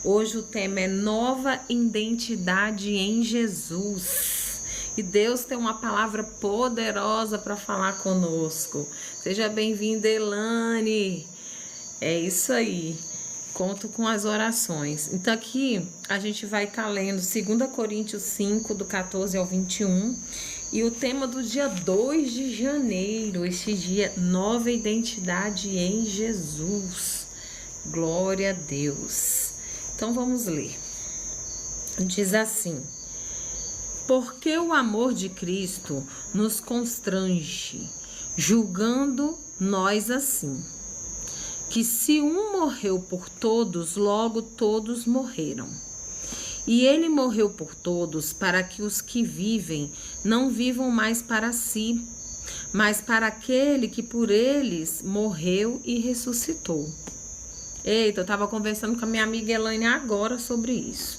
Hoje o tema é nova identidade em Jesus. E Deus tem uma palavra poderosa para falar conosco. Seja bem-vinda, Elane. É isso aí. Conto com as orações. Então aqui a gente vai estar lendo 2 Coríntios 5, do 14 ao 21. E o tema do dia 2 de janeiro, este dia, nova identidade em Jesus. Glória a Deus. Então vamos ler. Diz assim: porque o amor de Cristo nos constrange, julgando nós assim, que se um morreu por todos, logo todos morreram. E ele morreu por todos, para que os que vivem não vivam mais para si, mas para aquele que por eles morreu e ressuscitou. Eita, eu estava conversando com a minha amiga Elaine agora sobre isso.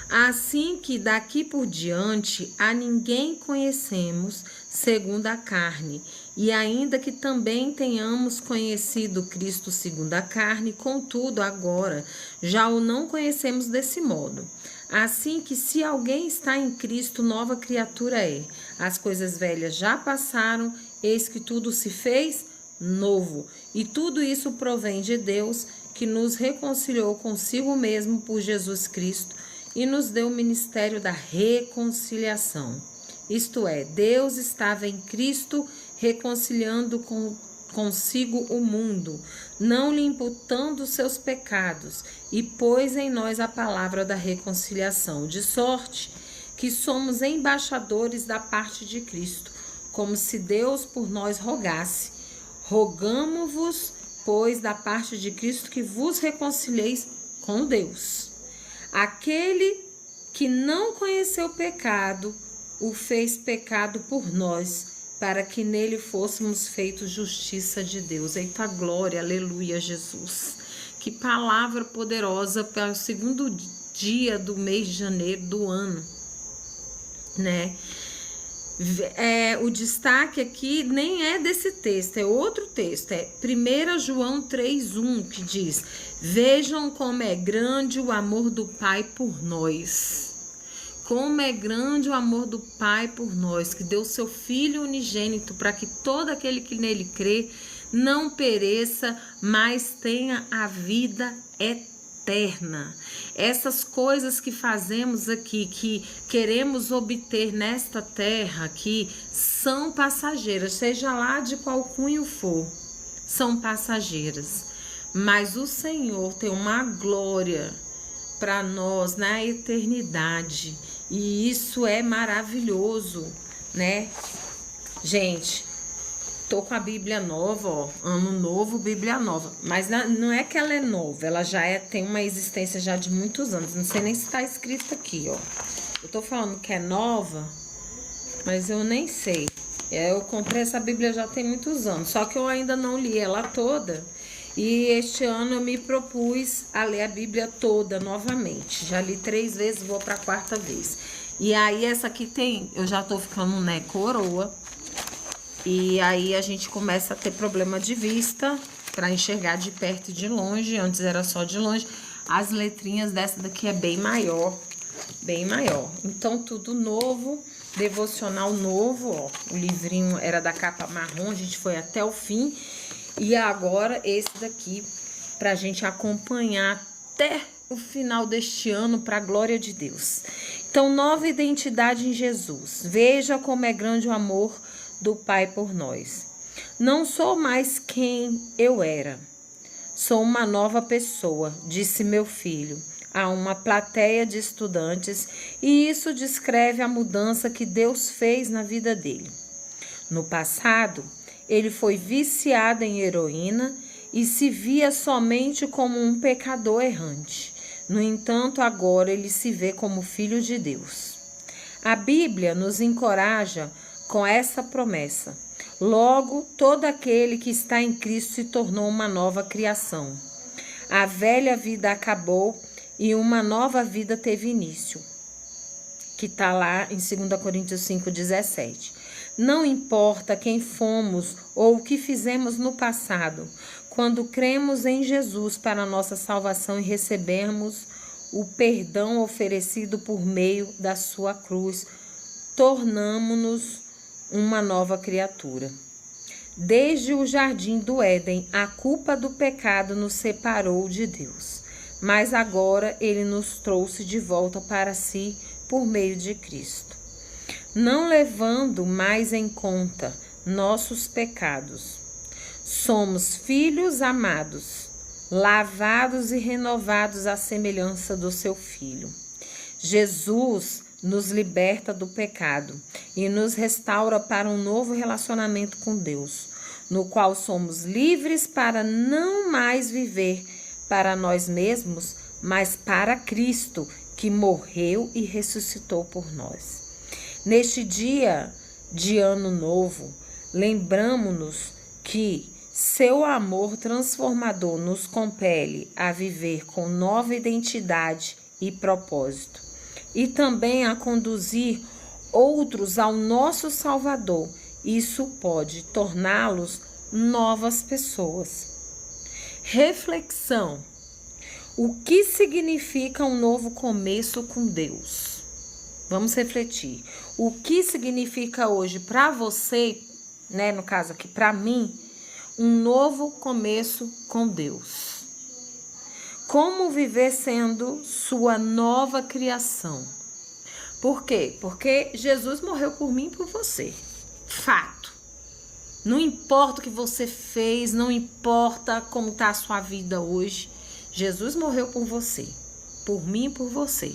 Assim que daqui por diante a ninguém conhecemos segundo a carne, e ainda que também tenhamos conhecido Cristo segundo a carne, contudo agora já o não conhecemos desse modo. Assim que se alguém está em Cristo, nova criatura é. As coisas velhas já passaram, eis que tudo se fez novo. E tudo isso provém de Deus, que nos reconciliou consigo mesmo por Jesus Cristo e nos deu o ministério da reconciliação. Isto é, Deus estava em Cristo reconciliando consigo o mundo, não lhe imputando seus pecados, e pôs em nós a palavra da reconciliação, de sorte que somos embaixadores da parte de Cristo, como se Deus por nós rogasse. Rogamo-vos, pois, da parte de Cristo, que vos reconcilieis com Deus. Aquele que não conheceu pecado, o fez pecado por nós, para que nele fôssemos feitos justiça de Deus. Eita glória, aleluia, Jesus. Que palavra poderosa para o segundo dia do mês de janeiro do ano, né? O destaque aqui nem é desse texto, é outro texto, é 1 João 3:1, que diz: vejam como é grande o amor do Pai por nós. Como é grande o amor do Pai por nós, que deu seu Filho unigênito para que todo aquele que nele crê não pereça, mas tenha a vida eterna. Essas coisas que fazemos aqui, que queremos obter nesta terra aqui, são passageiras, seja lá de qual cunho for, são passageiras. Mas o Senhor tem uma glória para nós na eternidade, e isso é maravilhoso, né? Gente, tô com a Bíblia nova, ó, ano novo, Bíblia nova, mas não é que ela é nova, ela já tem uma existência já de muitos anos, não sei nem se tá escrito aqui, ó. Eu tô falando que é nova, mas eu nem sei. Eu comprei essa Bíblia já tem muitos anos, só que eu ainda não li ela toda. E este ano eu me propus a ler a Bíblia toda novamente. Já li 3 vezes, vou para a 4ª vez. E aí essa aqui tem, eu já tô ficando, né, coroa. E aí a gente começa a ter problema de vista para enxergar de perto e de longe. Antes era só de longe. As letrinhas dessa daqui é bem maior, bem maior. Então tudo novo, devocional novo, ó. O livrinho era da capa marrom, a gente foi até o fim. E agora esse daqui pra gente acompanhar até o final deste ano, para a glória de Deus. Então, nova identidade em Jesus. Veja como é grande o amor do Pai por nós. Não sou mais quem eu era. Sou uma nova pessoa, disse meu filho a uma plateia de estudantes, e isso descreve a mudança que Deus fez na vida dele. No passado, ele foi viciado em heroína e se via somente como um pecador errante. No entanto, agora ele se vê como filho de Deus. A Bíblia nos encoraja com essa promessa. Logo, todo aquele que está em Cristo se tornou uma nova criação. A velha vida acabou e uma nova vida teve início, que está lá em 2 Coríntios 5,17. Não importa quem fomos ou o que fizemos no passado, quando cremos em Jesus para a nossa salvação e recebemos o perdão oferecido por meio da sua cruz, tornamo-nos uma nova criatura. Desde o jardim do Éden, a culpa do pecado nos separou de Deus, mas agora ele nos trouxe de volta para si por meio de Cristo. Não levando mais em conta nossos pecados, somos filhos amados, lavados e renovados à semelhança do seu Filho. Jesus nos liberta do pecado e nos restaura para um novo relacionamento com Deus, no qual somos livres para não mais viver para nós mesmos, mas para Cristo, que morreu e ressuscitou por nós. Neste dia de Ano Novo, lembramo-nos que seu amor transformador nos compele a viver com nova identidade e propósito, e também a conduzir outros ao nosso Salvador. Isso pode torná-los novas pessoas. Reflexão: o que significa um novo começo com Deus? Vamos refletir. O que significa hoje para você, né, no caso aqui, para mim, um novo começo com Deus? Como viver sendo sua nova criação? Por quê? Porque Jesus morreu por mim e por você. Fato. Não importa o que você fez, não importa como está a sua vida hoje, Jesus morreu por você, por mim e por você.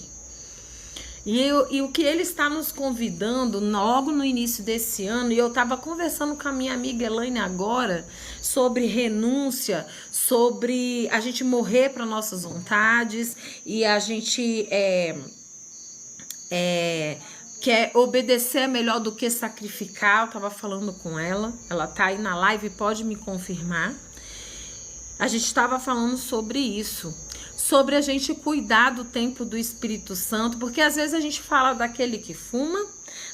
E o que ele está nos convidando logo no início desse ano, e eu estava conversando com a minha amiga Elaine agora sobre renúncia, sobre a gente morrer para nossas vontades e a gente quer obedecer melhor do que sacrificar. Eu estava falando com ela tá aí na live, pode me confirmar. A gente estava falando sobre isso, sobre a gente cuidar do templo do Espírito Santo, porque às vezes a gente fala daquele que fuma,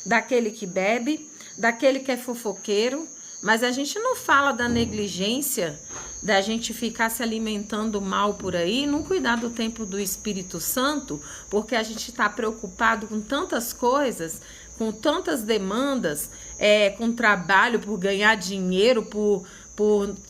daquele que bebe, daquele que é fofoqueiro, mas a gente não fala da negligência, da gente ficar se alimentando mal por aí, não cuidar do templo do Espírito Santo, porque a gente está preocupado com tantas coisas, com tantas demandas, com trabalho, por ganhar dinheiro,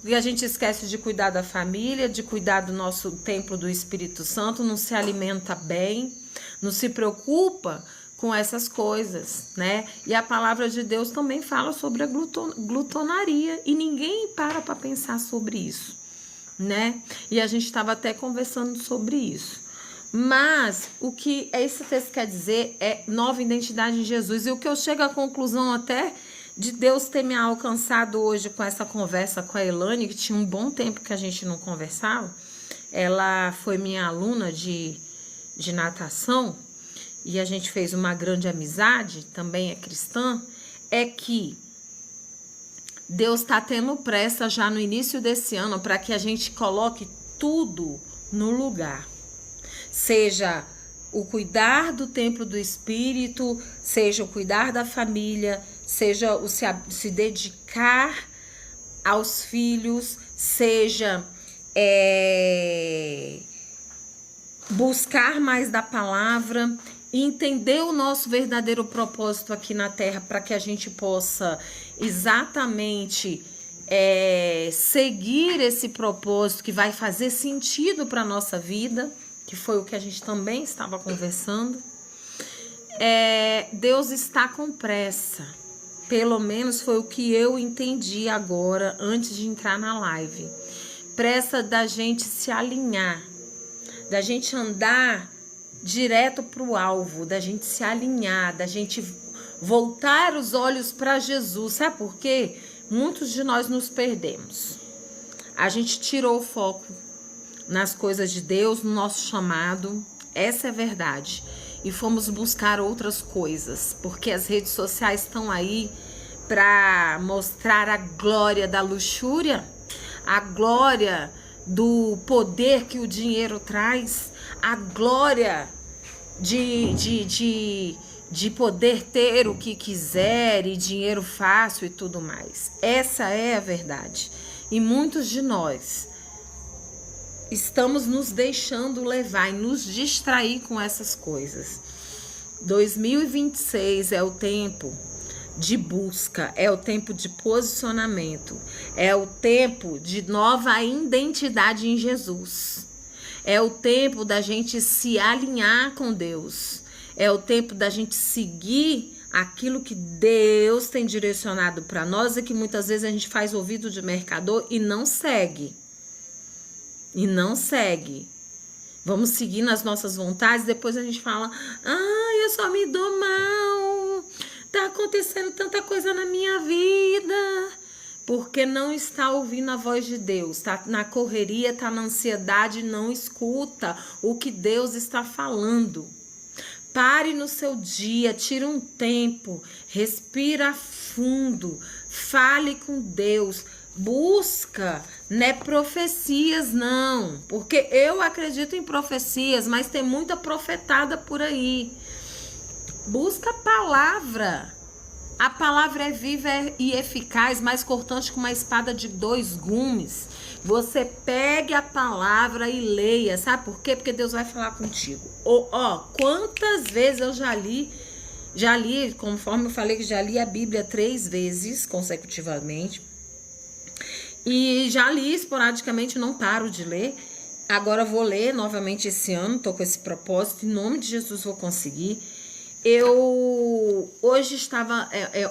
e a gente esquece de cuidar da família, de cuidar do nosso templo do Espírito Santo, não se alimenta bem, não se preocupa com essas coisas, né? E a palavra de Deus também fala sobre a glutonaria, e ninguém para pensar sobre isso, né? E a gente estava até conversando sobre isso. Mas o que esse texto quer dizer é nova identidade em Jesus. E o que eu chego à conclusão até de Deus ter me alcançado hoje com essa conversa com a Elaine, que tinha um bom tempo que a gente não conversava. Ela foi minha aluna de natação e a gente fez uma grande amizade, também é cristã, é que Deus está tendo pressa já no início desse ano para que a gente coloque tudo no lugar. Seja o cuidar do templo do Espírito, seja o cuidar da família, seja o se dedicar aos filhos, seja buscar mais da palavra, entender o nosso verdadeiro propósito aqui na Terra, para que a gente possa exatamente seguir esse propósito que vai fazer sentido para a nossa vida, que foi o que a gente também estava conversando. Deus está com pressa. Pelo menos foi o que eu entendi agora, antes de entrar na live. Pressa da gente se alinhar, da gente andar direto para o alvo, da gente se alinhar, da gente voltar os olhos para Jesus. Sabe por quê? Muitos de nós nos perdemos. A gente tirou o foco nas coisas de Deus, no nosso chamado. Essa é a verdade. E fomos buscar outras coisas, porque as redes sociais estão aí para mostrar a glória da luxúria, a glória do poder que o dinheiro traz, a glória de poder ter o que quiser e dinheiro fácil e tudo mais. Essa é a verdade. E muitos de nós estamos nos deixando levar e nos distrair com essas coisas. 2026 é o tempo de busca, é o tempo de posicionamento, é o tempo de nova identidade em Jesus. É o tempo da gente se alinhar com Deus. É o tempo da gente seguir aquilo que Deus tem direcionado para nós, e que muitas vezes a gente faz ouvido de mercador e não segue. E não segue. Vamos seguir nas nossas vontades, depois a gente fala: eu só me dou mal, tá acontecendo tanta coisa na minha vida, porque não está ouvindo a voz de Deus, tá na correria, tá na ansiedade, não escuta o que Deus está falando. Pare no seu dia, tira um tempo, respira fundo, fale com Deus, busca, não é profecias não, porque eu acredito em profecias, mas tem muita profetada por aí. Busca a palavra. A palavra é viva e eficaz, mais cortante que uma espada de 2 gumes. Você pegue a palavra e leia, sabe por quê? Porque Deus vai falar contigo. Quantas vezes eu já li, conforme eu falei, que já li a Bíblia 3 vezes consecutivamente. E já li esporadicamente, não paro de ler. Agora vou ler novamente esse ano, tô com esse propósito, em nome de Jesus vou conseguir.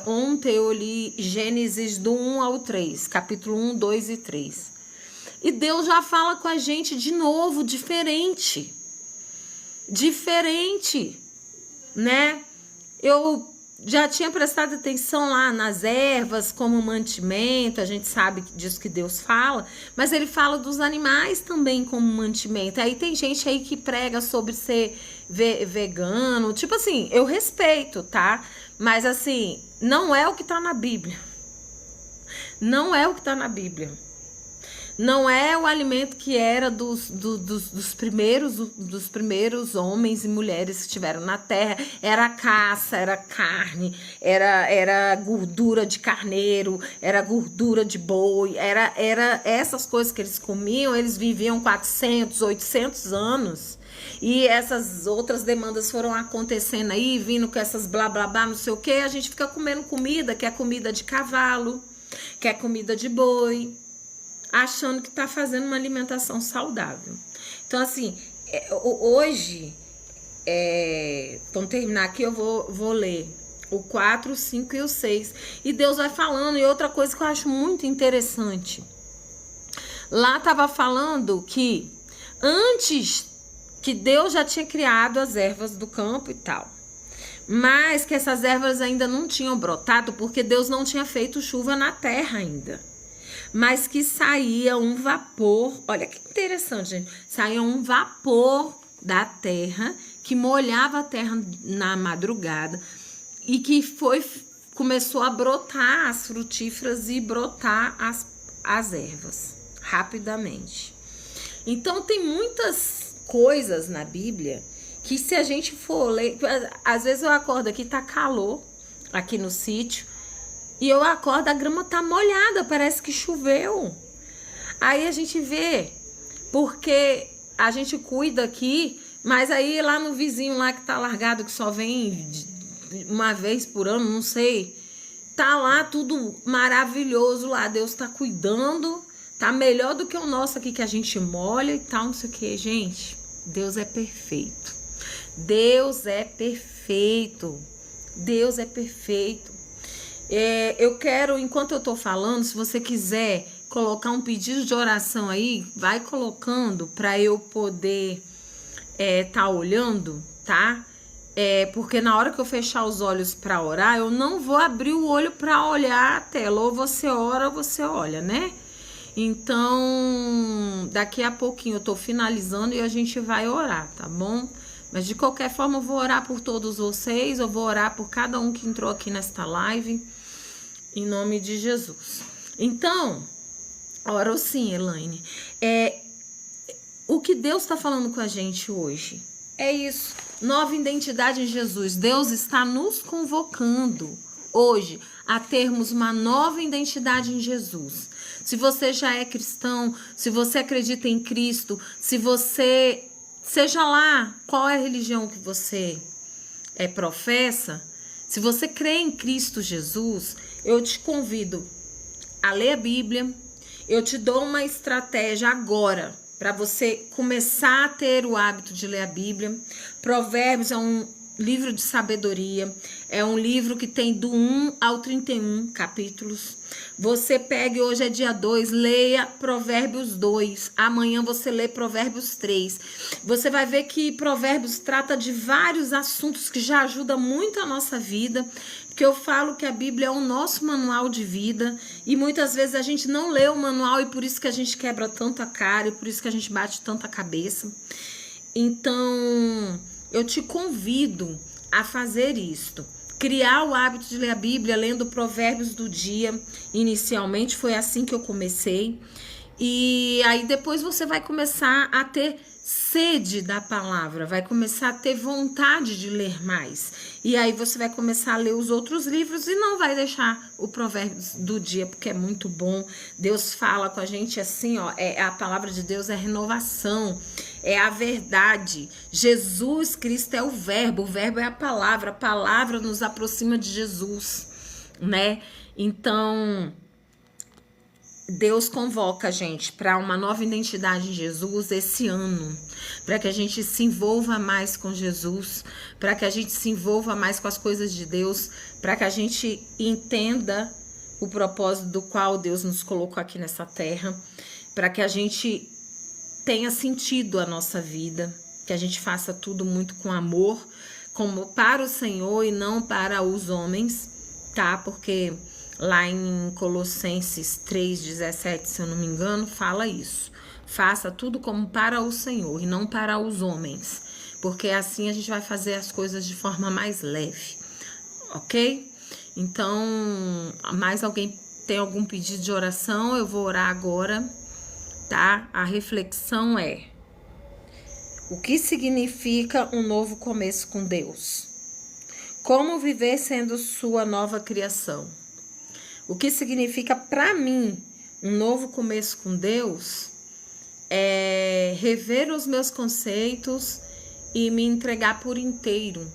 Ontem eu li Gênesis do 1 ao 3, capítulo 1, 2 e 3. E Deus já fala com a gente de novo, diferente, né? Eu já tinha prestado atenção lá nas ervas como mantimento, a gente sabe disso que Deus fala, mas ele fala dos animais também como mantimento. Aí tem gente aí que prega sobre ser vegano, tipo assim, eu respeito, tá? Mas assim, não é o que tá na Bíblia. Não é o que tá na Bíblia. Não é o alimento que era dos primeiros homens e mulheres que estiveram na terra. Era caça, era carne, era gordura de carneiro, era gordura de boi, era essas coisas que eles comiam. Eles viviam 400, 800 anos. E essas outras demandas foram acontecendo aí, vindo com essas blá blá blá, não sei o que. A gente fica comendo comida, que é comida de cavalo, que é comida de boi, achando que tá fazendo uma alimentação saudável. Então, assim, hoje, vamos terminar aqui, eu vou ler o 4, o 5 e o 6. E Deus vai falando. E outra coisa que eu acho muito interessante. Lá tava falando que antes que Deus já tinha criado as ervas do campo e tal, mas que essas ervas ainda não tinham brotado, porque Deus não tinha feito chuva na terra ainda. Mas que saía um vapor, olha que interessante, gente, saía um vapor da terra, que molhava a terra na madrugada, e que começou a brotar as frutíferas e brotar as ervas, rapidamente. Então tem muitas coisas na Bíblia que, se a gente for ler, às vezes eu acordo aqui, tá calor, aqui no sítio, e eu acordo, a grama tá molhada, parece que choveu. Aí a gente vê, porque a gente cuida aqui, mas aí lá no vizinho lá que tá largado, que só vem uma vez por ano, não sei, tá lá tudo maravilhoso lá, Deus tá cuidando, tá melhor do que o nosso aqui, que a gente molha e tal, não sei o que. Gente, Deus é perfeito. Deus é perfeito. Deus é perfeito. Eu quero, enquanto eu tô falando, se você quiser colocar um pedido de oração aí, vai colocando para eu poder tá olhando, tá? Porque na hora que eu fechar os olhos para orar, eu não vou abrir o olho para olhar a tela. Ou você ora ou você olha, né? Então, daqui a pouquinho eu tô finalizando e a gente vai orar, tá bom? Mas de qualquer forma eu vou orar por todos vocês, eu vou orar por cada um que entrou aqui nesta live, em nome de Jesus. Então, ora sim, Elaine. O que Deus está falando com a gente hoje é isso. Nova identidade em Jesus. Deus está nos convocando hoje a termos uma nova identidade em Jesus. se você já é cristão, se você acredita em Cristo, se você, seja lá qual é a religião que você professa, se você crê em Cristo Jesus, eu te convido a ler a Bíblia. Eu te dou uma estratégia agora para você começar a ter o hábito de ler a Bíblia. Provérbios é um livro de sabedoria, é um livro que tem do 1 ao 31 capítulos. Você pegue, hoje é dia 2, leia Provérbios 2, amanhã você lê Provérbios 3. Você vai ver que Provérbios trata de vários assuntos que já ajudam muito a nossa vida, porque eu falo que a Bíblia é o nosso manual de vida e muitas vezes a gente não lê o manual e por isso que a gente quebra tanto a cara e por isso que a gente bate tanta cabeça. Então, eu te convido a fazer isto. Criar o hábito de ler a Bíblia, lendo Provérbios do dia. Inicialmente foi assim que eu comecei. E aí depois você vai começar a ter sede da palavra, vai começar a ter vontade de ler mais. E aí você vai começar a ler os outros livros e não vai deixar o Provérbios do dia, porque é muito bom. Deus fala com a gente assim, ó, a palavra de Deus é renovação, é a verdade. Jesus Cristo é o verbo é a palavra nos aproxima de Jesus, né? Então, Deus convoca a gente para uma nova identidade em Jesus esse ano, para que a gente se envolva mais com Jesus, para que a gente se envolva mais com as coisas de Deus, para que a gente entenda o propósito do qual Deus nos colocou aqui nessa terra, para que a gente tenha sentido a nossa vida, que a gente faça tudo muito com amor, como para o Senhor e não para os homens, tá? Porque lá em Colossenses 3:17, se eu não me engano, fala isso. Faça tudo como para o Senhor e não para os homens, porque assim a gente vai fazer as coisas de forma mais leve, ok? Então, mais alguém tem algum pedido de oração? Eu vou orar agora, tá? A reflexão é: o que significa um novo começo com Deus? Como viver sendo sua nova criação? O que significa para mim um novo começo com Deus é rever os meus conceitos e me entregar por inteiro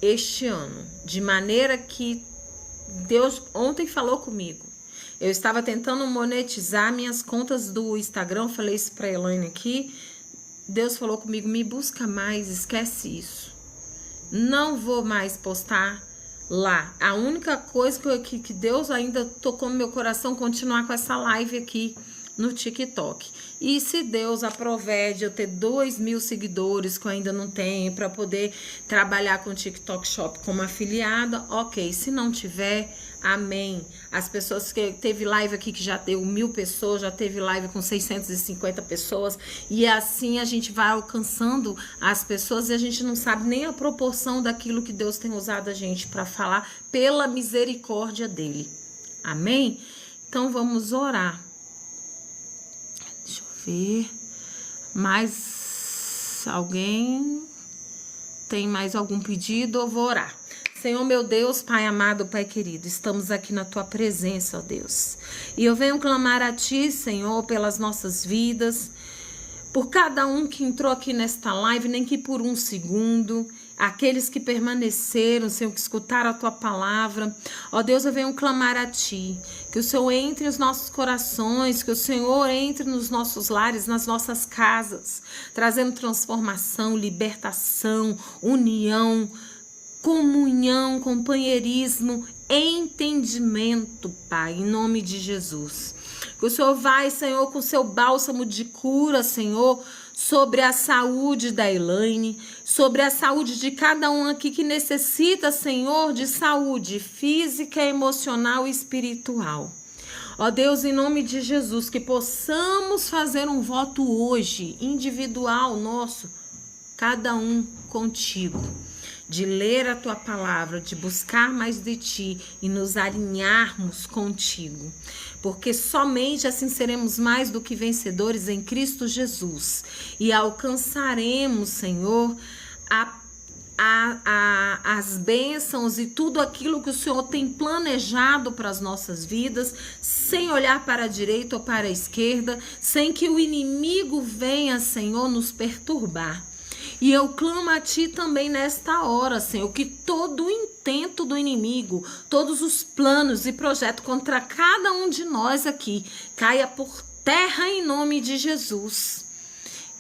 este ano, de maneira que Deus ontem falou comigo. Eu estava tentando monetizar minhas contas do Instagram, falei isso para a Elaine aqui. Deus falou comigo: me busca mais, esquece isso. Não vou mais postar lá. A única coisa que Deus ainda tocou no meu coração é continuar com essa live aqui no TikTok. E se Deus aprover de eu ter 2.000 seguidores, que eu ainda não tenho, para poder trabalhar com o TikTok Shop como afiliada, ok. Se não tiver, amém. As pessoas que teve live aqui que já deu 1.000 pessoas, já teve live com 650 pessoas, e assim a gente vai alcançando as pessoas e a gente não sabe nem a proporção daquilo que Deus tem usado a gente para falar, pela misericórdia dele. Amém? Então vamos orar. Deixa eu ver. Mais alguém? Tem mais algum pedido? Eu vou orar. Senhor, meu Deus, Pai amado, Pai querido, estamos aqui na Tua presença, ó Deus. E eu venho clamar a Ti, Senhor, pelas nossas vidas, por cada um que entrou aqui nesta live, nem que por um segundo, aqueles que permaneceram, Senhor, que escutaram a Tua palavra. Ó Deus, eu venho clamar a Ti, que o Senhor entre nos nossos corações, que o Senhor entre nos nossos lares, nas nossas casas, trazendo transformação, libertação, união, comunhão, companheirismo, entendimento, Pai, em nome de Jesus. Que o Senhor vai, Senhor, com o seu bálsamo de cura, Senhor, sobre a saúde da Elaine, sobre a saúde de cada um aqui que necessita, Senhor, de saúde física, emocional e espiritual. Ó Deus, em nome de Jesus, que possamos fazer um voto hoje, individual nosso, cada um contigo, de ler a Tua palavra, de buscar mais de Ti e nos alinharmos contigo, porque somente assim seremos mais do que vencedores em Cristo Jesus e alcançaremos, Senhor, a as bênçãos e tudo aquilo que o Senhor tem planejado para as nossas vidas, sem olhar para a direita ou para a esquerda, sem que o inimigo venha, Senhor, nos perturbar. E eu clamo a Ti também nesta hora, Senhor, que todo o intento do inimigo, todos os planos e projetos contra cada um de nós aqui, caia por terra em nome de Jesus.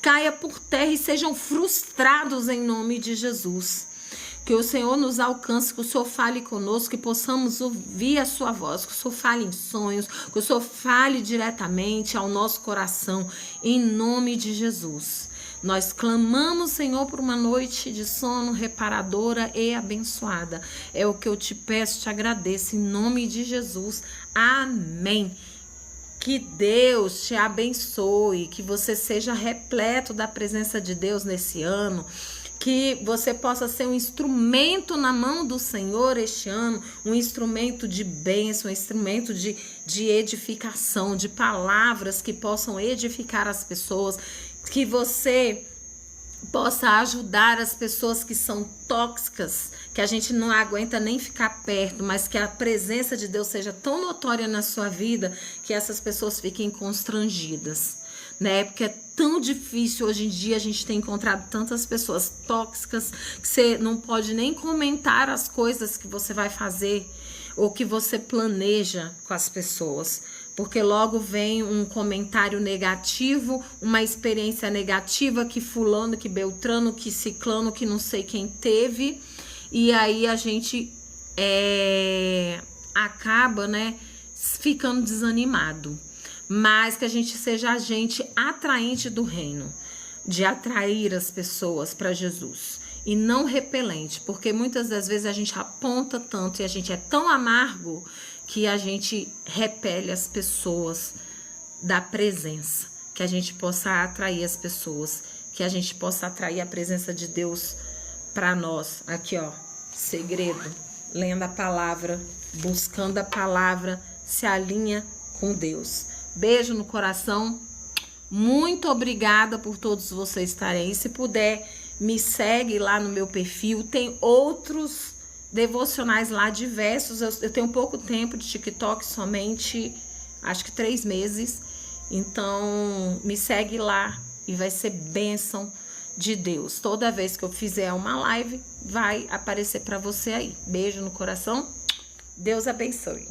Caia por terra e sejam frustrados em nome de Jesus. Que o Senhor nos alcance, que o Senhor fale conosco, que possamos ouvir a sua voz, que o Senhor fale em sonhos, que o Senhor fale diretamente ao nosso coração, em nome de Jesus. Nós clamamos, Senhor, por uma noite de sono reparadora e abençoada. É o que eu te peço, te agradeço, em nome de Jesus. Amém. Que Deus te abençoe, que você seja repleto da presença de Deus nesse ano, que você possa ser um instrumento na mão do Senhor este ano, um instrumento de bênção, um instrumento de edificação, de palavras que possam edificar as pessoas, que você possa ajudar as pessoas que são tóxicas, que a gente não aguenta nem ficar perto, mas que a presença de Deus seja tão notória na sua vida que essas pessoas fiquem constrangidas, né? Porque é tão difícil hoje em dia, a gente tem encontrado tantas pessoas tóxicas que você não pode nem comentar as coisas que você vai fazer ou que você planeja com as pessoas, porque logo vem um comentário negativo, uma experiência negativa que fulano, que beltrano, que ciclano, que não sei quem teve, e aí a gente acaba, né, ficando desanimado. Mas que a gente seja agente atraente do reino, de atrair as pessoas para Jesus e não repelente, porque muitas das vezes a gente aponta tanto e a gente é tão amargo que a gente repele as pessoas da presença, que a gente possa atrair as pessoas, que a gente possa atrair a presença de Deus para nós. Aqui, ó, segredo, lendo a palavra, buscando a palavra, se alinha com Deus. Beijo no coração, muito obrigada por todos vocês estarem aí. Se puder, me segue lá no meu perfil, tem outros devocionais lá diversos. Eu tenho pouco tempo de TikTok, somente acho que 3 meses, então me segue lá e vai ser bênção de Deus. Toda vez que eu fizer uma live, vai aparecer para você aí. Beijo no coração, Deus abençoe.